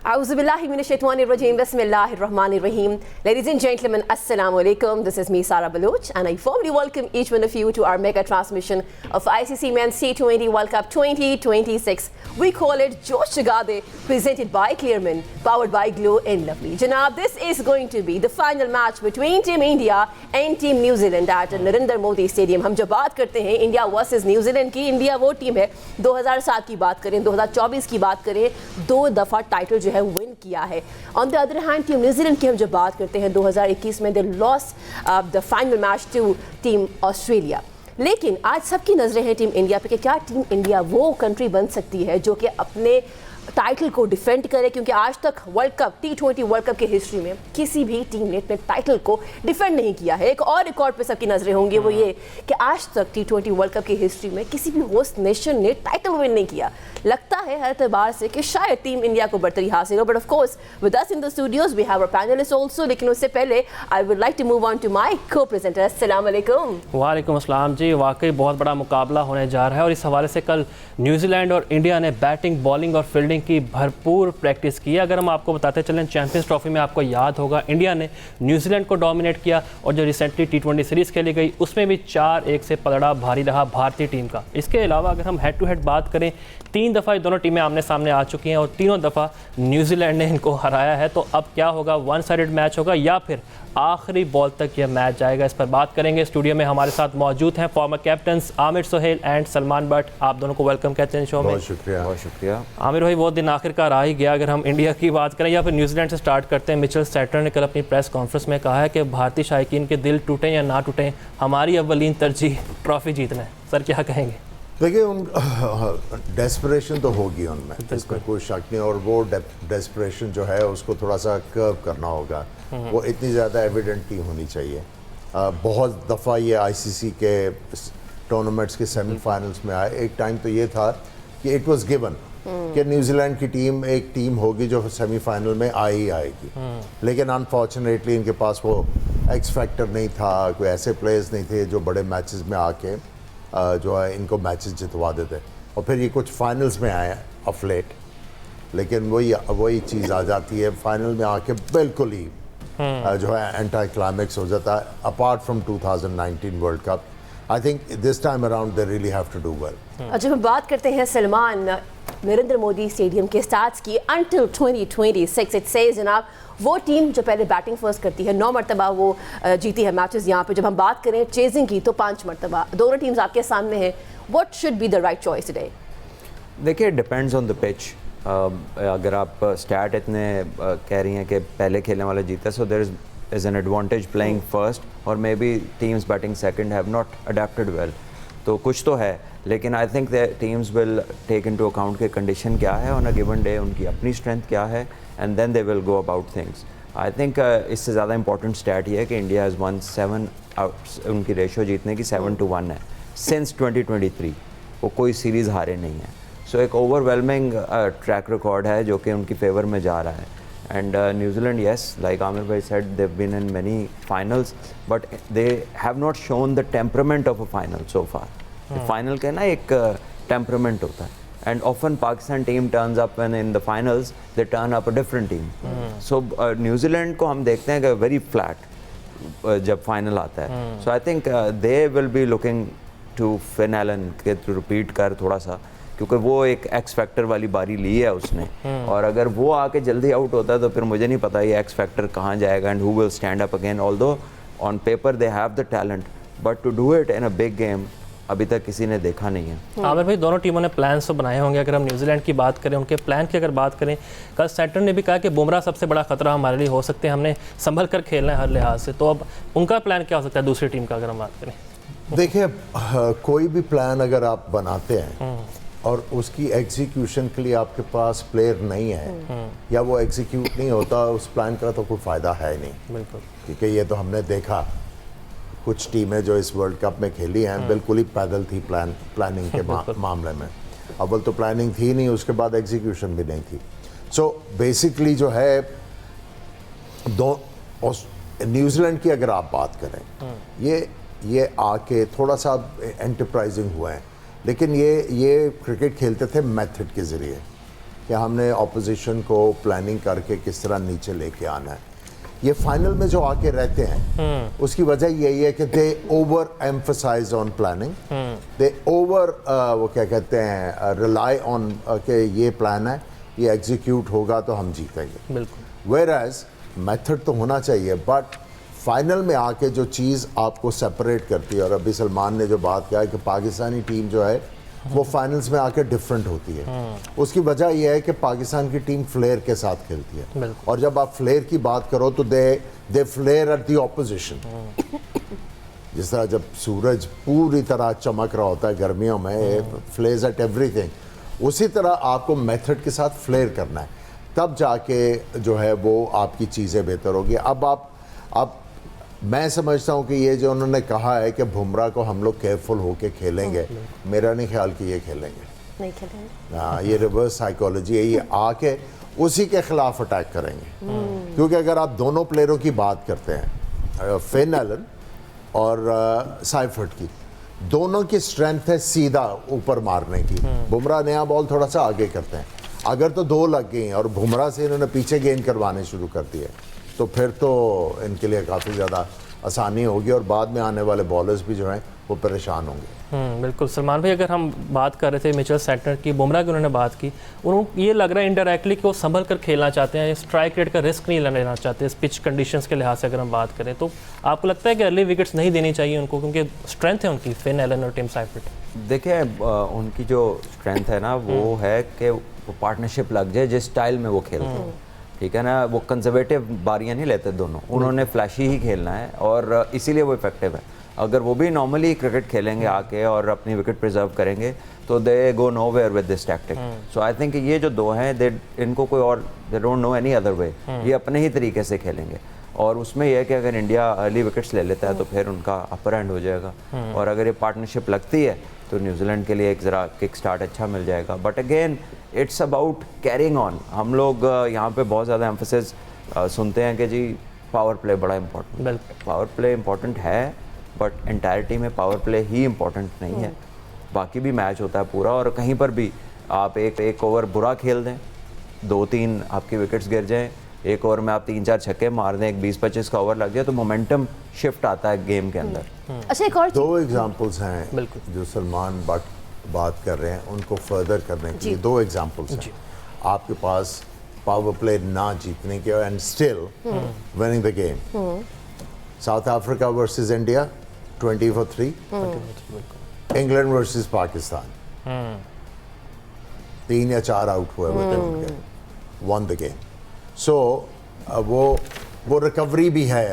Auzubillahiminashaitanirrajim. Bismillahirrahmanirrahim. Ladies and gentlemen, Assalamu alaikum. This is me, Sara Baloch, and I formally welcome each one of you to our mega transmission of ICC Men's T20 World Cup 2026. We call it Josh Jagade, presented by Clearman, powered by Glow and Lovely. Janab, this is going to be the final match between Team India and Team New Zealand at Narendra Modi Stadium. हम जब बात करते हैं India versus New Zealand की, India वो team है 2007 की बात करें, 2024 की बात करें, 2 दफ़ा टाइटल जो है विन किया है. On the other hand team New Zealand की हम जब बात करते हैं 2021 में दे loss the final match to team Australia. लेकिन आज सबकी नज़रें हैं टीम इंडिया पे कि क्या टीम इंडिया वो कंट्री बन सकती है जो कि अपने टाइटल को डिफेंड करे, क्योंकि आज तक world cup T20 world cup की हिस्ट्री में किसी भी टीम ने अपने टाइटल को डिफेंड नहीं किया है. एक और रिकॉर्ड पे सबकी नजरें होंगी, वो ये कि आज तक T20 वर्ल्ड कप की हिस्ट्री में किसी भी होस्ट नेशन ने टाइटल विन नहीं किया. लगता है हर एतबार से कि शायद टीम इंडिया को बर्तरी हासिल हो. But of course with us in the studios we have our panelist also. लेकिन उससे पहले I would like to move on to my co presenter. अस्सलाम वालेकुम. वालेकुम अस्सलाम जी. वाकई बहुत बड़ा मुकाबला होने जा रहा है और इस हवाले से कल न्यूजीलैंड और इंडिया ने बैटिंग, बॉलिंग और फील्डिंग की भरपूर प्रैक्टिस की. अगर हम आपको बताते चलें, चैंपियंस ट्रॉफी में आपको याद होगा इंडिया ने न्यूजीलैंड को डोमिनेट किया और जो रिसेंटली T20 सीरीज़ खेली गई उसमें भी 4-1 से पलड़ा भारी रहा भारतीय टीम का. इसके अलावा अगर हम हेड टू हेड बात करें, 3 दफ़ा ये दोनों टीमें आमने सामने आ चुकी हैं और तीनों दफ़ा न्यूजीलैंड ने इनको हराया है. तो अब क्या होगा, वन साइडेड मैच होगा या फिर आखिरी बॉल तक यह मैच जाएगा? इस पर बात करेंगे. स्टूडियो में हमारे साथ मौजूद हैं farmer captains Aamir Sohail and Salman but. आप दोनों को वेलकम कहते हैं शो में. बहुत शुक्रिया, बहुत शुक्रिया. आमिर भाई, वो दिन आखिरकार आ ही गया. अगर हम इंडिया की बात करें या फिर न्यूजीलैंड से स्टार्ट करते हैं, मिचेल स्टार्कर ने कल अपनी प्रेस कॉन्फ्रेंस में कहा है कि भारतीय शायकीन के दिल टूटें या ना टूटें, हमारी अव्वलीन तरजीह ट्रॉफी जीतना है. सर क्या कहेंगे? देखिए, उन डेस्परेशन तो होगी उनमें, इसमें कोई शक नहीं. और वो डेस्परेशन जो है उसको थोड़ा सा कर्व करना होगा. वो इतनी ज़्यादा एविडेंट नहीं होनी चाहिए. बहुत दफ़ा ये ICC के टूर्नामेंट्स के सेमीफाइनल्स में आए. एक टाइम तो ये था कि इट वाज गिवन कि न्यूजीलैंड की टीम एक टीम होगी जो सेमीफाइनल में आएगी. लेकिन अनफॉर्चुनेटली इनके पास वो एक्स फैक्टर नहीं था, कोई ऐसे प्लेयर्स नहीं थे जो बड़े मैचेस में आके जो है इनको मैचेस जितवा देते. और फिर ये कुछ फाइनल्स में आए ऑफ लेट, लेकिन वही चीज़ आ जाती है फाइनल में आके बिल्कुल ही जो है एंटी क्लाइमेक्स हो जाता है. Apart from 2019 world cup, I think this time around they really have to do well. जब हम बात करते हैं सलमान नरेंद्र मोदी स्टेडियम के स्टार्ट्स की अंटिल 2026, इट सेज जनाब वो टीम जो पहले बैटिंग फर्स्ट करती है 9 मरतबा वो जीती है मैचेस. यहाँ पे जब हम बात करें चेजिंग की तो 5 मरतबा. दोनों टीम्स आपके सामने हैं. What should be the right choice today? देखिए, डिपेंड्स ऑन द पिच. अगर आप स्टैट इतने कह रही हैं कि पहले खेलने वाला जीता, so there is an advantage playing first और maybe teams batting second have not adapted well. तो कुछ तो है, लेकिन I think the teams will take into account के कंडीशन क्या है ऑन अ गिवन डे, उनकी अपनी स्ट्रेंथ क्या है, and then they will go about things. I think इससे ज़्यादा इंपॉर्टेंट स्टैट ये है कि इंडिया हैज़ वन 7 उनकी रेशो जीतने की 7-1 है सिंस 2023. वो कोई सीरीज़ हारे नहीं है. सो एक ओवरवेलमिंग ट्रैक रिकॉर्ड है जो कि उनकी फेवर में जा रहा है. And New Zealand, yes, like Aamir भाई said, they have been in many finals but they have not shown the temperament of a final so far. Final का ना एक टेम्परामेंट होता है, and often Pakistan team turns up when in the finals they turn up a different team. So New Zealand को हम देखते हैं कि very flat जब final आता है. So I think they will be looking to Finn Allen के to repeat कर थोड़ा सा, क्योंकि वो एक एक्स फैक्टर वाली बारी ली है उसने. और अगर वो आके जल्दी आउट होता है तो फिर मुझे नहीं पता ये एक्स फैक्टर कहाँ जाएगा and who will stand up again. Although on paper they have the talent, but to do it in a big game अभी तक किसी ने देखा नहीं है. आमिर भाई, दोनों टीमों ने प्लान्स तो बनाए होंगे. अगर हम न्यूजीलैंड की बात करें, उनके प्लान की अगर बात करें, कल सेंटर ने भी कहा कि बुमराह सबसे बड़ा खतरा हमारे लिए हो सकते हैं, हमने संभल कर खेलना है हर लिहाज से. तो अब उनका प्लान क्या हो सकता है दूसरी टीम का अगर हम बात करें? देखिए, कोई भी प्लान अगर आप बनाते हैं और उसकी एग्जीक्यूशन के लिए आपके पास प्लेयर नहीं है या वो एग्जीक्यूट नहीं होता, उस प्लान का तो कोई फ़ायदा है नहीं. बिल्कुल, क्योंकि ये तो हमने देखा कुछ टीमें जो इस वर्ल्ड कप में खेली हैं बिल्कुल ही पैदल थी प्लानिंग के मामले में. अव्वल तो प्लानिंग थी नहीं, उसके बाद एग्जीक्यूशन भी नहीं थी. सो बेसिकली जो है न्यूजीलैंड की अगर आप बात करें, ये आके थोड़ा सा एंटरप्राइजिंग हुए हैं, लेकिन ये क्रिकेट खेलते थे मेथड के ज़रिए. कि हमने ऑपोजिशन को प्लानिंग करके किस तरह नीचे लेके आना है। ये फाइनल में जो आके रहते हैं उसकी वजह यही है कि they over emphasise on planning, they over वो क्या कहते हैं रिलाई ऑन कि ये प्लान है, ये एग्जीक्यूट होगा तो हम जीतेंगे। बिल्कुल। वेयर एज मेथड तो होना चाहिए, बट फाइनल में आके जो चीज़ आपको सेपरेट करती है, और अभी सलमान ने जो बात किया है कि पाकिस्तानी टीम जो है वो फाइनल्स में आके डिफरेंट होती है, उसकी वजह यह है कि पाकिस्तान की टीम फ्लेयर के साथ खेलती है, और जब आप फ्लेयर की बात करो तो दे फ्लेयर एट द ऑपोजिशन। जिस तरह जब सूरज पूरी तरह चमक रहा होता है गर्मियों में, फ्लेयर्स एट एवरीथिंग, उसी तरह आपको मेथड के साथ फ्लेयर करना है, तब जाके जो है वो आपकी चीज़ें बेहतर होगी। अब मैं समझता हूँ कि ये जो उन्होंने कहा है कि बुमराह को हम लोग केयरफुल होके खेलेंगे, मेरा नहीं ख्याल कि ये खेलेंगे, नहीं खेलेंगे। हाँ, ये रिवर्स साइकोलॉजी है, ये आके उसी के खिलाफ अटैक करेंगे। क्योंकि अगर आप दोनों प्लेयरों की बात करते हैं, फिन एलन और साइफर्ट की, दोनों की स्ट्रेंथ है सीधा ऊपर मारने की। बुमराह नया बॉल थोड़ा सा आगे करते हैं, अगर तो दो लग गई और बुमराह से इन्होंने पीछे गेंद करवाने शुरू कर दिए तो फिर तो इनके लिए काफ़ी ज़्यादा आसानी होगी, और बाद में आने वाले बॉलर्स भी जो हैं वो परेशान होंगे। बिल्कुल। सलमान भाई, अगर हम बात कर रहे थे मिचेल सेंटनर की, बुमराह की उन्होंने बात की, उन्होंने ये लग रहा है इनडायरेक्टली कि वो संभल कर खेलना चाहते हैं, स्ट्राइक रेट का रिस्क नहीं लेना चाहते इस पिच कंडीशंस के लिहाज से अगर हम बात करें। तो आपको लगता है कि अर्ली विकेट्स नहीं देनी चाहिए उनको, क्योंकि स्ट्रेंथ है उनकी, फिन एलन और टिम साइफर्ट? देखिए उनकी जो स्ट्रेंथ है ना वो है कि वो पार्टनरशिप लग जाए जिस स्टाइल में वो खेलते हैं, ठीक है ना। वो कंजर्वेटिव बारियां नहीं लेते दोनों, उन्होंने फ्लैशी ही खेलना है और इसीलिए वो इफेक्टिव है। अगर वो भी नॉर्मली क्रिकेट खेलेंगे आके और अपनी विकेट प्रिजर्व करेंगे तो they go nowhere with this tactic. So I think ये जो दो हैं, दे इनको कोई और, they don't know any other way, ये अपने ही तरीके से खेलेंगे। और उसमें यह है कि अगर इंडिया अर्ली विकेट्स ले लेता है तो फिर उनका अपर हैंड हो जाएगा, और अगर ये पार्टनरशिप लगती है तो न्यूजीलैंड के लिए एक ज़रा किक स्टार्ट अच्छा मिल जाएगा। But again it's about carrying on. हम लोग यहाँ पे बहुत ज़्यादा एम्फेसिस सुनते हैं कि जी पावर प्ले बड़ा इंपॉर्टेंट, पावर प्ले इंपॉर्टेंट है, बट एंटायरिटी में पावर प्ले ही इंपॉर्टेंट नहीं है, बाकी भी मैच होता है पूरा। और कहीं पर भी आप एक ओवर बुरा खेल दें, 2-3 आपकी विकेट्स गिर जाएँ, एक ओवर में आप 3-4 छक्के मार दें, एक 20-25 का ओवर लग जाए, तो मोमेंटम शिफ्ट आता है गेम के अंदर। अच्छा, एक और दो एग्जांपल्स हैं जो सलमान बात कर रहे हैं, उनको फर्दर करने के लिए दो एग्जांपल्स हैं। आपके पास पावर प्ले ना जीतने के and still winning the game, south Africa versus India 20 for 3, England versus Pakistan 3 या 4 आउट हुए थे उनके, वन द गेम। सो वो रिकवरी भी है,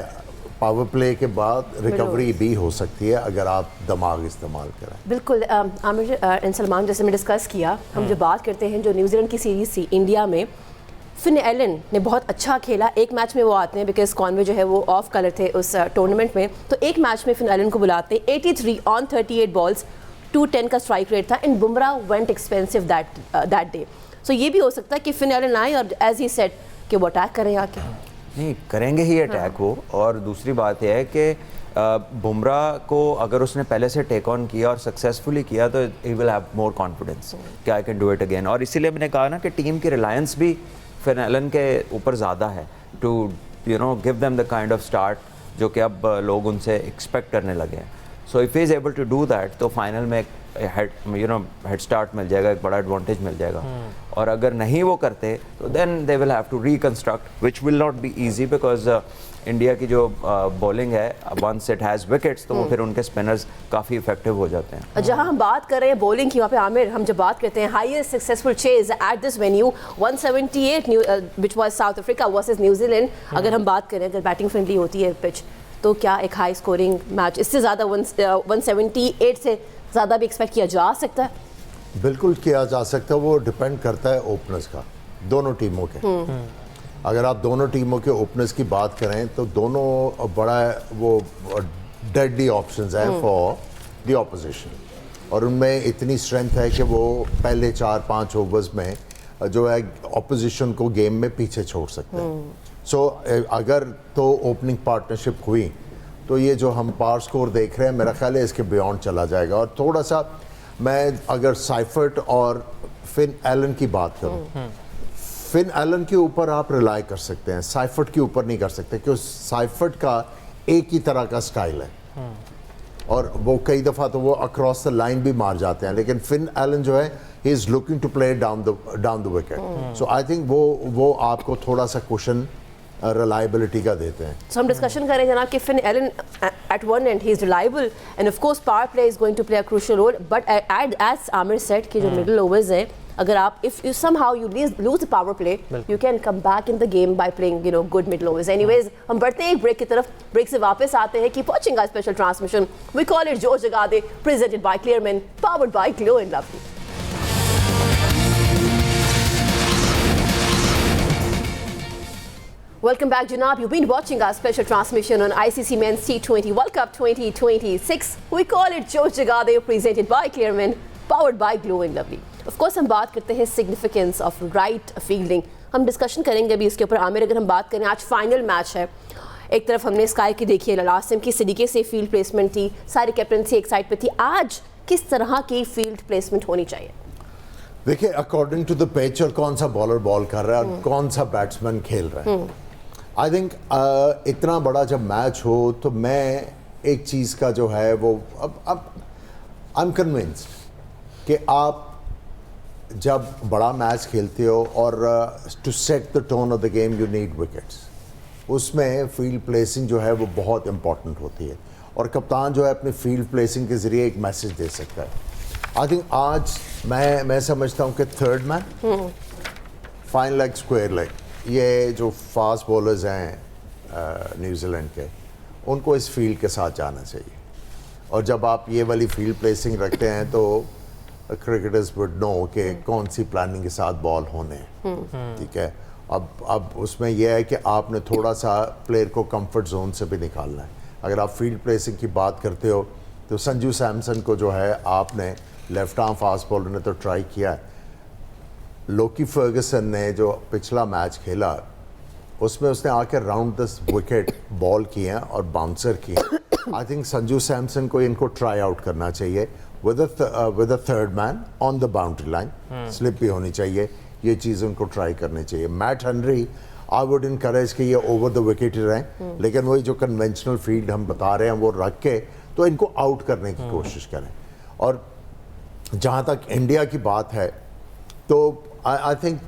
पावर प्ले के बाद रिकवरी भी हो सकती है अगर आप दिमाग इस्तेमाल करें। बिल्कुल। आमिर एंड सलमान, जैसे मैं डिस्कस किया, हम जो बात करते हैं जो न्यूजीलैंड की सीरीज़ थी इंडिया में, फिन एलन ने बहुत अच्छा खेला। एक मैच में वो आते हैं बिकॉज कॉनवे जो है वो ऑफ कलर थे उस टूर्नामेंट में, तो एक मैच में फिन एलन को बुलाते हैं। 83 ऑन 38 बॉल्स, 210 का स्ट्राइक रेट था, and Bumrah went expensive that day. सो ये भी हो सकता है कि फिन एलन आए और एज ही सेड कि वो अटैक करें आके। नहीं करेंगे ही अटैक वो। और दूसरी बात यह है कि बुमराह को अगर उसने पहले से टेक ऑन किया और सक्सेसफुली किया तो he will have more confidence कि I can do it again. और इसीलिए मैंने कहा ना कि टीम की रिलायंस भी फिन एलन के ऊपर ज़्यादा है to give them the kind of start जो कि अब लोग उनसे एक्सपेक्ट करने लगे हैं। So if he is able to do that तो फाइनल में हेड स्टार्ट मिल जाएगा, एक बड़ा एडवांटेज मिल जाएगा। और अगर नहीं वो करते तो then they will have to reconstruct which will not be easy, because India की जो बॉलिंग है वंस इट हैज़ विकेट्स तो वो फिर उनके स्पिनर्स काफ़ी इफेक्टिव हो जाते हैं। जहां हम बात कर रहे हैं बॉलिंग की, वहाँ पे आमिर हम जब बात करते हैं highest successful chase at this venue 178 which was south Africa versus New Zealand. अगर हम बात करें, अगर बैटिंग फ्रेंडली होती है पिच, तो क्या एक हाई स्कोरिंग मैच इससे ज़्यादा 178 से ज़्यादा भी एक्सपेक्ट किया जा सकता है? बिल्कुल किया जा सकता है, वो डिपेंड करता है ओपनर्स का, दोनों टीमों के। अगर आप दोनों टीमों के ओपनर्स की बात करें तो दोनों बड़ा वो डेडली ऑप्शंस हैं फॉर द ऑपोजिशन, और उनमें इतनी स्ट्रेंथ है कि वो पहले 4-5 ओवर्स में जो है ऑपोजिशन को गेम में पीछे छोड़ सकते हैं। सो अगर तो ओपनिंग पार्टनरशिप हुई तो ये जो हम पावर स्कोर देख रहे हैं मेरा ख्याल है इसके बियॉन्ड चला जाएगा। और थोड़ा सा मैं अगर साइफर्ट और फिन एलन की बात करूं फिन एलन के ऊपर आप रिलाई कर सकते हैं, साइफर्ट के ऊपर नहीं कर सकते, क्योंकि साइफर्ट का एक ही तरह का स्टाइल है और वो कई दफ़ा तो वो अक्रॉस द लाइन भी मार जाते हैं, लेकिन फिन एलन जो है he is looking to play down the wicket. So I think वो आपको थोड़ा सा क्वेश्चन रिलायबिलिटी का देते हैं। So हम डिस्कशन करें जनाब कि Finn Allen at one end he is reliable and of course power play is going to play a crucial role, but as Amir said कि जो middle overs हैं, अगर आप if you somehow you lose the power play you can come back in the game by playing good middle overs. Anyways हम बढ़ते हैं एक break की तरफ, ब्रेक से वापस आते हैं। Keep watching our special transmission, we call it जोश जगा दे, presented by Clearman, powered by Glow and Lovely. Welcome back, Janab. You've been watching our special transmission on ICC Men's T20 World Cup 2026. We call it Josh Jagade, presented by Clearman, powered by Glow and Lovely. Of course, हम बात करते हैं significance of right fielding. हम discussion करेंगे अभी इसके ऊपर। आमिर, अगर हम बात करें, आज फाइनल मैच है। एक तरफ हमने स्काई की देखी है, लास्ट टाइम किस तरीके से फील्ड प्लेसमेंट थी, सारी कैप्टनसी एक साइड पे थी। आज किस तरह की फील्ड प्लेसमेंट होनी चाहिए? देखिए, अकॉर्डिंग टू द पिच और कौन सा बॉलर बॉल कर रहा है और कौन सा बैट्समैन खेल रहा है। आई थिंक इतना बड़ा जब मैच हो तो मैं एक चीज़ का जो है वो अब आई एम कन्विंस्ड कि आप जब बड़ा मैच खेलते हो और to set the tone of the game you need wickets, उसमें फील्ड प्लेसिंग जो है वो बहुत इंपॉर्टेंट होती है और कप्तान जो है अपनी फील्ड प्लेसिंग के ज़रिए एक मैसेज दे सकता है। आई थिंक आज मैं समझता हूँ कि third man, fine leg, square leg, ये जो फास्ट बॉलर्स हैं न्यूजीलैंड के, उनको इस फील्ड के साथ जाना चाहिए और जब आप ये वाली फील्ड प्लेसिंग रखते हैं तो क्रिकेटर्स वुड नो कि कौन सी प्लानिंग के साथ बॉल होने हैं। ठीक है, अब उसमें यह है कि आपने थोड़ा सा प्लेयर को कंफर्ट जोन से भी निकालना है। अगर आप फील्ड प्लेसिंग की बात करते हो तो संजू सैमसन को जो है आपने लेफ्ट आर्म फास्ट बॉलर ने तो ट्राई किया है। लोकी फर्गसन ने जो पिछला मैच खेला उसमें उसने आकर राउंड 10 विकेट बॉल किए हैं और बाउंसर किए। आई थिंक संजू सैमसन को इनको ट्राई आउट करना चाहिए with a third man on the boundary line, slip भी होनी चाहिए, ये चीज़ उनको ट्राई करनी चाहिए। Matt Henry I would encourage कि ये ओवर द विकेट ही रहें, लेकिन वही जो कन्वेंशनल फील्ड हम बता रहे हैं वो रख के तो इनको आउट करने की कोशिश करें। और जहाँ तक इंडिया की बात है तो आई थिंक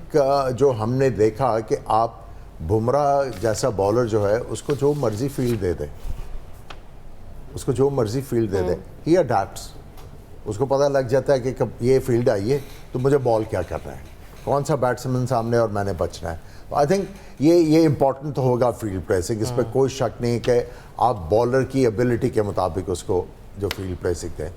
जो हमने देखा कि आप बुमराह जैसा बॉलर जो है उसको जो मर्जी फील्ड दे दे, उसको जो मर्जी फील्ड दे दे, ही अडैप्ट्स। उसको पता लग जाता है कि कब ये फील्ड आई है तो मुझे बॉल क्या करना है, कौन सा बैट्समैन सामने और मैंने बचना है। तो आई थिंक ये इंपॉर्टेंट तो होगा फील्ड प्लेसिंग, इस पर कोई शक नहीं कि आप बॉलर की एबिलिटी के मुताबिक उसको जो फील्ड प्लेसिंग दें।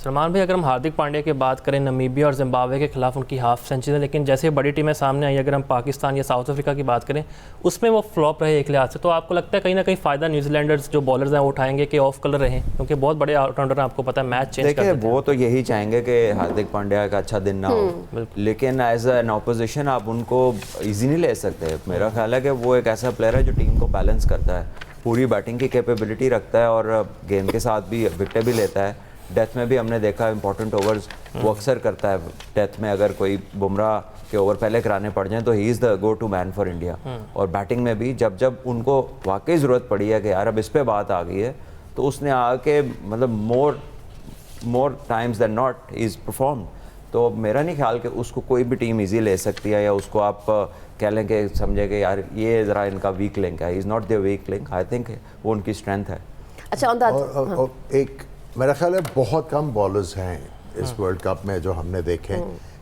सलमान भाई, अगर हम हार्दिक पांड्या की बात करें, नमीबिया और जिम्बाब्वे के खिलाफ उनकी हाफ सेंचुरी है, लेकिन जैसे बड़ी टीमें सामने आई, अगर हम पाकिस्तान या साउथ अफ्रीका की बात करें उसमें वो फ्लॉप रहे एक लिहाज से, तो आपको लगता है कहीं ना कहीं फ़ायदा न्यूजीलैंडर्स जो बॉलर्स हैं वो उठाएंगे कि ऑफ कलर रहें, क्योंकि बहुत बड़े ऑलराउंडर हैं, आपको पता है मैच चेंज देखिए वो तो यही चाहेंगे कि हार्दिक पांड्या का अच्छा दिन ना हो, लेकिन एज एन ऑपोजिशन आप उनको ईजी नहीं ले सकते। मेरा ख्याल है कि वो एक ऐसा प्लेयर है जो टीम को बैलेंस करता है, पूरी बैटिंग की कैपेबिलिटी रखता है और गेम के साथ भी विकेट भी लेता है। डेथ में भी हमने देखा इंपॉर्टेंट ओवर्स वो अक्सर करता है। डेथ में अगर कोई बुमराह के ओवर पहले कराने पड़ जाएं तो he is the go to man for India. और बैटिंग में भी जब जब उनको वाकई ज़रूरत पड़ी है कि यार अब इस पे बात आ गई है, तो उसने आके मतलब more times than not is perform. तो मेरा नहीं ख्याल कि उसको कोई भी टीम ईजी ले सकती है या उसको आप कह लें कि समझे कि यार ये ज़रा इनका वीक लिंक है। Is not the weak link, I think वो उनकी स्ट्रेंथ है। अच्छा, और एक मेरा ख्याल है बहुत कम बॉलर्स हैं इस वर्ल्ड कप में जो हमने देखे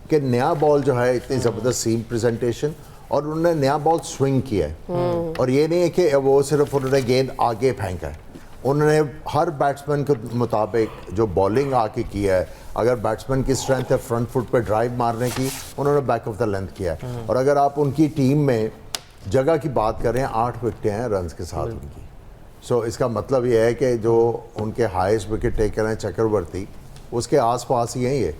कि नया बॉल जो है इतनी ज़बरदस्त सीम प्रेजेंटेशन और उन्होंने नया बॉल स्विंग किया है। और ये नहीं है कि वो सिर्फ उन्होंने गेंद आगे फेंका है, उन्होंने हर बैट्समैन के मुताबिक जो बॉलिंग आके किया है। अगर बैट्समैन की स्ट्रेंथ है फ्रंट फुट पे ड्राइव मारने की, उन्होंने बैक ऑफ द लेंथ किया है। और अगर आप उनकी टीम में जगह की बात करें, 8 विकेटें हैं रन्स के साथ उनकी। सो इसका मतलब ये है कि जो उनके हाईएस्ट विकेट टेकर हैं चक्रवर्ती, उसके आसपास ही हैं ये।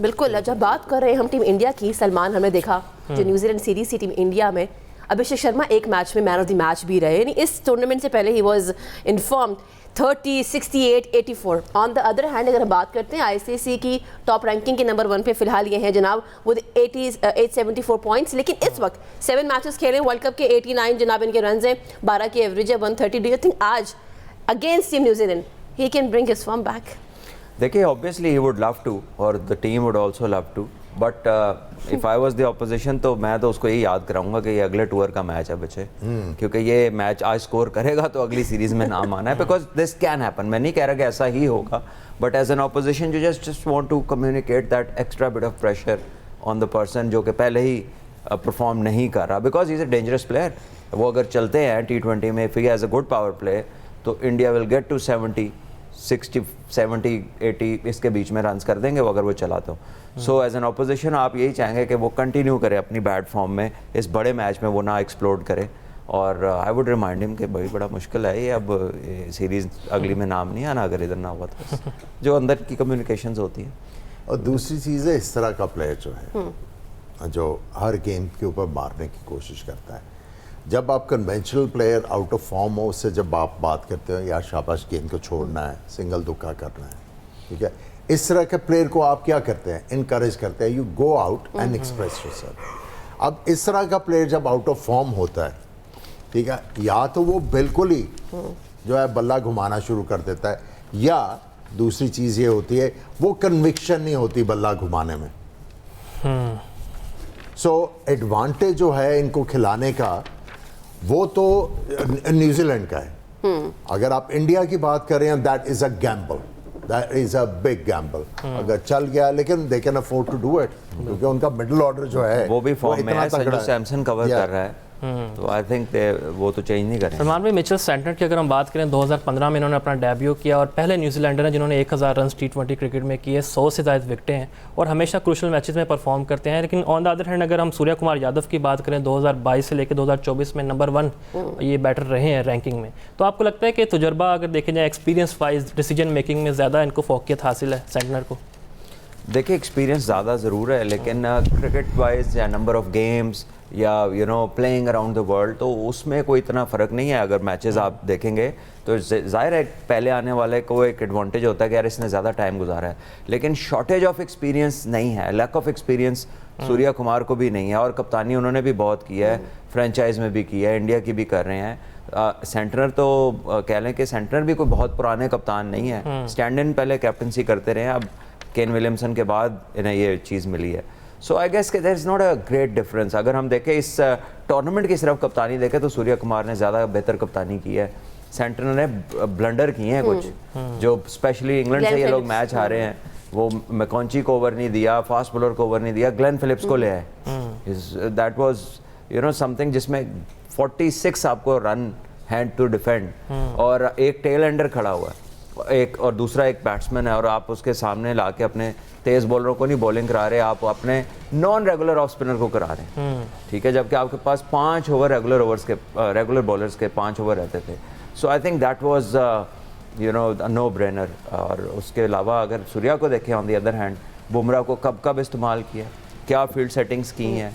बिल्कुल, जब बात कर रहे हैं हम टीम इंडिया की, सलमान, हमने देखा जो न्यूजीलैंड सीरीज थी टीम इंडिया में, अभिषेक शर्मा एक मैच में मैन ऑफ द मैच भी रहे, यानी इस टूर्नामेंट से पहले he was informed. 30, 68, 84. On the other hand अगर हम बात करते हैं आईसीसी की टॉप रैंकिंग के नंबर 1 पे फिलहाल ये हैं जनाब विद 874 पॉइंट्स, लेकिन इस वक्त 7 मैचेस खेले वर्ल्ड कप के, 89 जनाब इनके रन हैं, 12 की एवरेज है, 130. डू यू थिंक आज against team New Zealand he can bring his form back? देखिए obviously he would love to और the team would also love to, but if I was the opposition तो मैं तो उसको यही याद कराऊंगा कि ये अगले टूर का मैच है बच्चे, क्योंकि ये मैच आज स्कोर करेगा तो अगली सीरीज में नाम आना है, बिकॉज दिस कैन हैपन. मैं नहीं कह रहा कि ऐसा ही होगा, but as an opposition you just want to communicate that extra bit of pressure on the person जो कि पहले ही परफॉर्म नहीं कर रहा, because he is a dangerous player. वो अगर चलते हैं T20 में, if he has a good power play, तो इंडिया विल गेट टू 70, 60, 70, 80 इसके बीच में रन्स कर देंगे वो अगर वो चला तो. सो एज एन ऑपोजिशन आप यही चाहेंगे कि वो कंटिन्यू करे अपनी बैड फॉर्म में, इस बड़े मैच में वो ना एक्सप्लोड करे. और आई वुड रिमाइंड हिम कि भाई बड़ा मुश्किल है ये, अब सीरीज़ अगली में नाम नहीं आना अगर इधर ना हुआ तो. जो अंदर की कम्युनिकेशंस होती हैं. और दूसरी चीज़ है इस तरह का प्लेयर जो है जो हर गेम के ऊपर मारने की कोशिश करता है. जब आप conventional player out of form हो, उससे जब आप बात करते हो यार शाबाश गेंद को छोड़ना है, सिंगल दुक्का करना है, ठीक है, इस तरह के प्लेयर को आप क्या करते हैं, इनकरेज करते हैं, you go out and express yourself. अब इस तरह का प्लेयर जब आउट ऑफ फॉर्म होता है, ठीक है, या तो वो बिल्कुल ही जो है बल्ला घुमाना शुरू कर देता है, या दूसरी चीज़ ये होती है वो कन्विक्शन नहीं होती बल्ला घुमाने में. सो एडवांटेज जो है इनको खिलाने का वो तो न्यूजीलैंड का है. अगर आप इंडिया की बात करें, that is a gamble, that is a big gamble. अगर चल गया, लेकिन they can afford to do it, क्योंकि उनका मिडिल ऑर्डर जो है वो भी फॉर्म में है, संजू सैमसन कवर कर रहा है, तो आई थिंक वो तो चेंज नहीं करें. सलमान भाई, मिचेल सेंटनर की अगर हम बात करें, 2015 में इन्होंने अपना डेब्यू किया और पहले न्यूजीलैंडर हैं जिन्होंने 1000 रन T20 क्रिकेट में किए, 100 से ज़्यादा विकेटें हैं और हमेशा क्रूशल मैचेस में परफॉर्म करते हैं. लेकिन ऑन द अदर हैंड अगर हम सूर्या कुमार यादव की बात करें, 2022 से लेकर 2024 में नंबर 1 ये बैटर रहे हैं रैंकिंग में, तो आपको लगता है कि तजुर्बा अगर देखे जाए, एक्सपीरियंस वाइज डिसीजन मेकिंग में ज़्यादा इनको फोकियत हासिल है सेंटनर को? देखिए एक्सपीरियंस ज़्यादा ज़रूर है, लेकिन क्रिकेट वाइज या नंबर ऑफ गेम्स या प्लेइंग अराउंड द वर्ल्ड, तो उसमें कोई इतना फ़र्क नहीं है. अगर मैचेस आप देखेंगे तो ज़ाहिर है पहले आने वाले को एक एडवांटेज होता है कि यार इसने ज़्यादा टाइम गुजारा है, लेकिन शॉर्टेज ऑफ एक्सपीरियंस नहीं है, lack of experience Suryakumar को भी नहीं है. और कप्तानी उन्होंने भी बहुत की है, फ्रेंचाइज में भी की है, इंडिया की भी कर रहे हैं. सेंटनर तो कह लें कि सेंटनर भी कोई बहुत पुराने कप्तान नहीं है, स्टैंड इन पहले कैप्टनसी करते रहे हैं, अब केन विलियमसन के बाद इन्हें ये चीज़ मिली है. सो आई गेस कि there is not a great difference. अगर हम देखें इस टूर्नामेंट की सिर्फ कप्तानी देखें तो सूर्या कुमार ने ज़्यादा बेहतर कप्तानी की है. सेंटनर ने ब्लंडर किए हैं कुछ, जो स्पेशली इंग्लैंड से ये लोग मैच हारे हैं, वो मैकॉन्ची को ओवर नहीं दिया, फास्ट बॉलर को ओवर नहीं दिया, ग्लेन फिलिप्स को ले आए. दैट वाज समथिंग जिसमें 46 आपको रन हैंड टू डिफेंड, और एक टेल एंडर खड़ा हुआ है, एक और दूसरा एक बैट्समैन है, और आप उसके सामने लाके अपने तेज बॉलरों को नहीं बॉलिंग करा रहे, आप अपने नॉन रेगुलर ऑफ स्पिनर को करा रहे हैं, ठीक है, जबकि आपके पास 5 ओवर रेगुलर बॉलर्स के 5 ओवर रहते थे. So I think that was no brainer. और उसके अलावा अगर सूर्या को देखें on the other hand, Bumrah को कब कब इस्तेमाल किया, क्या फील्ड सेटिंग्स की हैं,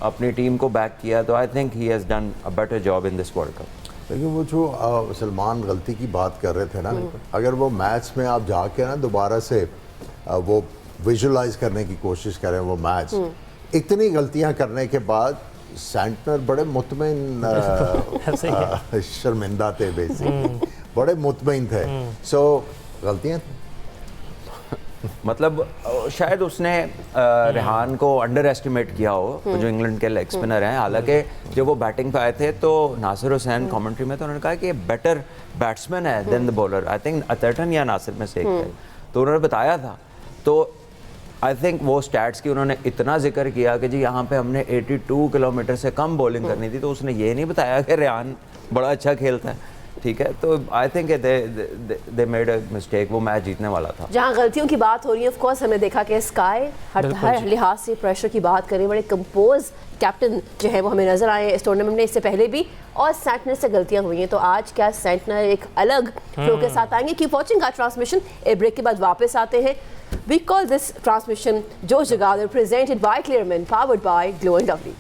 अपनी टीम को बैक किया, तो I think he has done a better job in this world cup. लेकिन वो जो सलमान गलती की बात कर रहे थे ना, अगर वो मैच में आप जाके ना दोबारा से वो विजुलाइज करने की कोशिश करें वो मैच, इतनी गलतियां करने के बाद सेंटनर बड़े मुतमईन शर्मिंदा थे, बेसिक बड़े मुतमईन थे. सो गलतियां मतलब शायद उसने रेहान को अंडर एस्टिमेट किया हो, जो इंग्लैंड के लेग स्पिनर हैं. हालांकि जब वो बैटिंग पे आए थे तो नासिर हुसैन कमेंट्री में तो उन्होंने कहा कि बेटर बैट्समैन है then the bowler. I think Atherton या नासिर में से एक थे, तो उन्होंने बताया था. तो आई थिंक वो स्टैट्स की उन्होंने इतना जिक्र किया कि जी यहाँ पे हमने 82 किलोमीटर से कम बॉलिंग करनी थी, तो उसने ये नहीं बताया कि रेहान बड़ा अच्छा खेलता है, ठीक है. तो I think they made a mistake, वो मैच जीतने वाला था. जहाँ गलतियों की बात हो रही है, ऑफ कोर्स हमने देखा कि स्काई हर लिहाज से प्रेशर की बात करें, बड़े कंपोज कैप्टन जो है वो हमें नजर आए इस टूर्नामेंट में, इससे पहले भी, और सेंटनर से गलतियां हुई हैं. तो आज क्या सेंटनर एक अलग फ्लो के साथ आएंगे? कीप वॉचिंग का ट्रांसमिशन. एक ब्रेक के बाद वापस आते हैं. वी कॉल दिस ट्रांसमिशन जोश जगादर, presented by Clearman, powered by Glow and lovely.